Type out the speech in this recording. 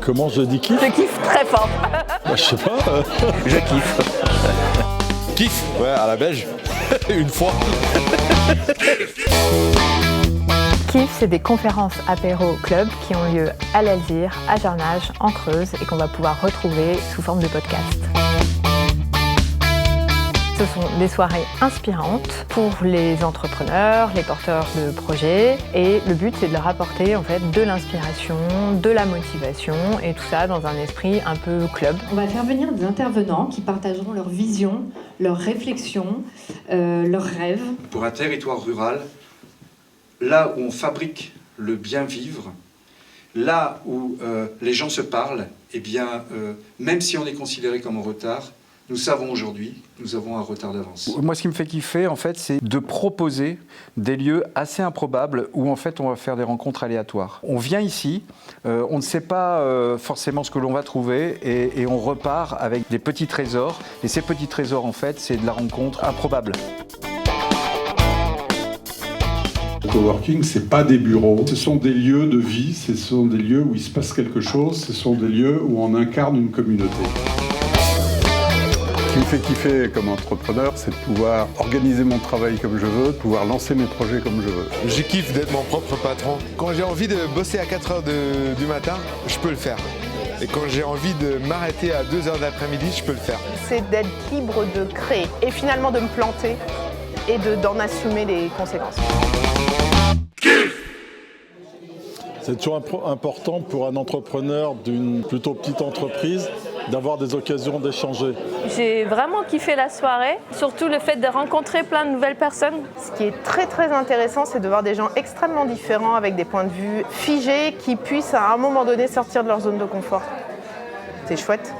Comment je dis kiff? Je kiffe très fort. Je sais pas. Je kiffe. Kiff, ouais, à la belge, une fois. Kiff, c'est des conférences apéro club qui ont lieu à l'Alzire, à Jarnage, en Creuse et qu'on va pouvoir retrouver sous forme de podcast. Ce sont des soirées inspirantes pour les entrepreneurs, les porteurs de projets et le but c'est de leur apporter en fait de l'inspiration, de la motivation et tout ça dans un esprit un peu club. On va faire venir des intervenants qui partageront leur vision, leurs réflexions, leurs rêves. Pour un territoire rural, là où on fabrique le bien vivre, là où les gens se parlent, eh bien, même si on est considéré comme en retard, nous savons aujourd'hui, nous avons un retard d'avance. Moi, ce qui me fait kiffer, en fait, c'est de proposer des lieux assez improbables où, en fait, on va faire des rencontres aléatoires. On vient ici, on ne sait pas forcément ce que l'on va trouver et on repart avec des petits trésors. Et ces petits trésors, en fait, c'est de la rencontre improbable. Le coworking, c'est pas des bureaux, ce sont des lieux de vie, ce sont des lieux où il se passe quelque chose, ce sont des lieux où on incarne une communauté. Ce qui me fait kiffer comme entrepreneur, c'est de pouvoir organiser mon travail comme je veux, de pouvoir lancer mes projets comme je veux. Je kiffe d'être mon propre patron. Quand j'ai envie de bosser à 4h du matin, je peux le faire. Et quand j'ai envie de m'arrêter à 2h de l'après-midi, je peux le faire. C'est d'être libre de créer et finalement de me planter et d'en assumer les conséquences. C'est toujours important pour un entrepreneur d'une plutôt petite entreprise d'avoir des occasions d'échanger. J'ai vraiment kiffé la soirée, surtout le fait de rencontrer plein de nouvelles personnes. Ce qui est très très intéressant, c'est de voir des gens extrêmement différents avec des points de vue figés qui puissent à un moment donné sortir de leur zone de confort. C'est chouette.